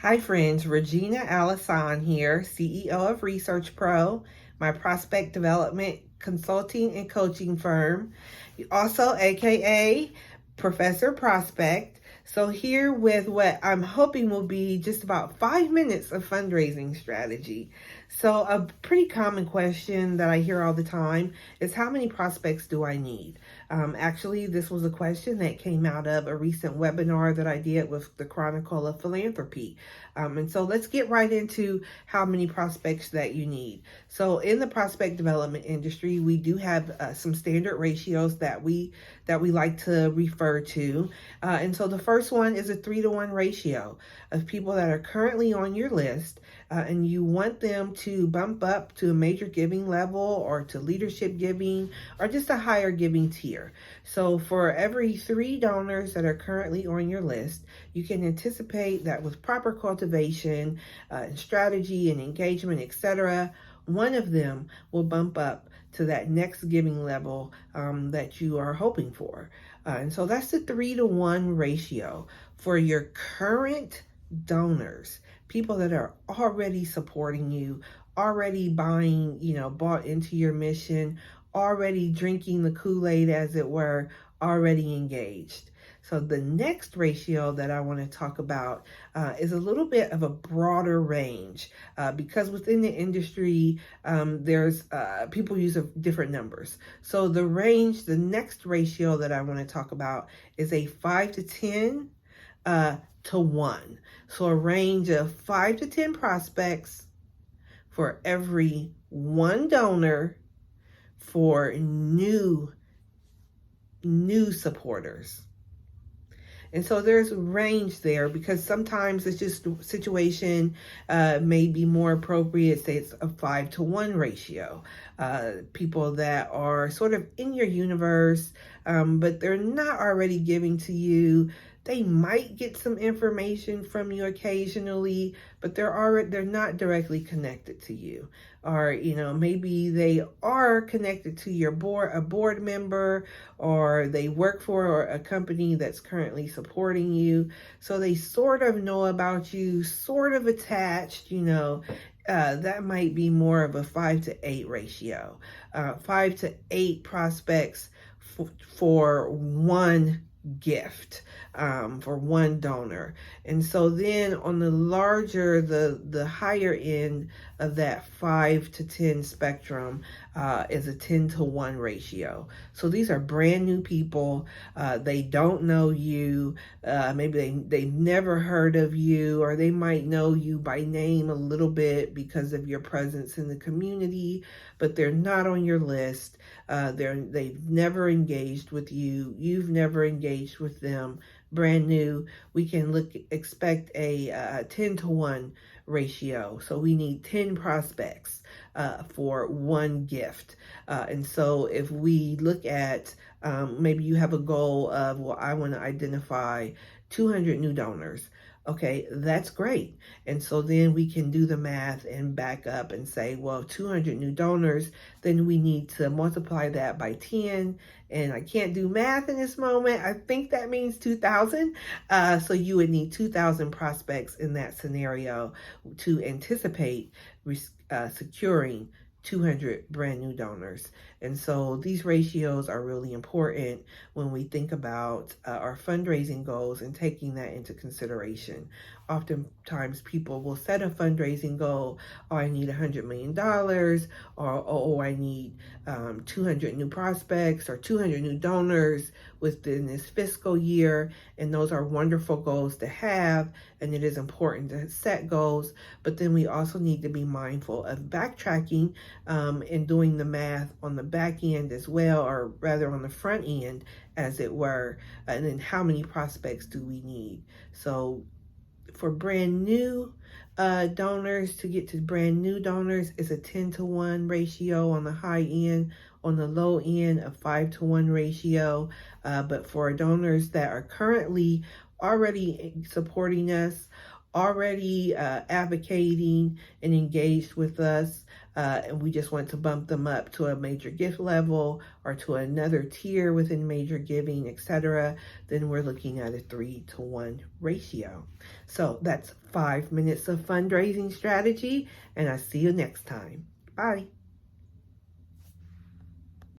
Hi friends, Regina Alhassan here, CEO of ResearchPRO, my prospect development consulting and coaching firm, also aka Professor Prospect. So here with what I'm hoping will be just about 5 minutes of fundraising strategy. So a pretty common question that I hear all the time is how many prospects do I need? Actually, this was a question that came out of a recent webinar that I did with the Chronicle of Philanthropy. And so let's get right into how many prospects that you need. So in the prospect development industry, we do have some standard ratios that we like to refer to. And so the first one is a 3-to-1 ratio of people that are currently on your list, and you want them to bump up to a major giving level or to leadership giving or just a higher giving tier. So for every 3 donors that are currently on your list, you can anticipate that with proper cultivation, strategy and engagement, etc., one of them will bump up to that next giving level that you are hoping for. And so that's the 3-to-1 ratio for your current donors, people that are already supporting you, already buying, bought into your mission, already drinking the Kool-Aid, as it were, already engaged. So the next ratio that I want to talk about is a little bit of a broader range because within the industry, there's people use different numbers. So the next ratio that I want to talk about is a 5 to 10 to 1. So a range of 5 to 10 prospects for every 1 donor for new supporters. And so there's a range there because sometimes it's just the situation may be more appropriate, say it's a 5-to-1 ratio. People that are sort of in your universe, but they're not already giving to you. They might get some information from you occasionally, but they're not directly connected to you. Or, maybe they are connected to your a board member, or they work for a company that's currently supporting you. So they sort of know about you, sort of attached, that might be more of a 5 to 8 ratio. 5 to 8 prospects for 1 gift, for 1 donor. And so then on the larger, the higher end of that 5 to 10 spectrum is a 10-to-1 ratio. So these are brand new people. They don't know you. Maybe they've never heard of you, or they might know you by name a little bit because of your presence in the community, but they're not on your list. They've never engaged with you. You've never engaged with them. Brand new. We can expect a 10-to-1 ratio. So we need 10 prospects for 1 gift. And so if we look at maybe you have a goal of, well, I want to identify 200 new donors. Okay, that's great. And so then we can do the math and back up and say, well, 200 new donors, then we need to multiply that by 10. And I can't do math in this moment. I think that means 2,000. So you would need 2,000 prospects in that scenario to anticipate securing 200 brand new donors. And so these ratios are really important when we think about our fundraising goals and taking that into consideration. Oftentimes people will set a fundraising goal, oh, I need $100 million, or oh, I need 200 new prospects or 200 new donors within this fiscal year. And those are wonderful goals to have, and it is important to set goals, but then we also need to be mindful of backtracking and doing the math on the back end as well, or rather on the front end, as it were, and then how many prospects do we need. So for brand new donors, to get to brand new donors is a 10-to-1 ratio on the high end, on the low end a 5-to-1 ratio. But for donors that are currently already supporting us, already advocating and engaged with us, and we just want to bump them up to a major gift level or to another tier within major giving, etc., then we're looking at a 3-to-1 ratio. So that's 5 minutes of fundraising strategy, and I see you next time. Bye.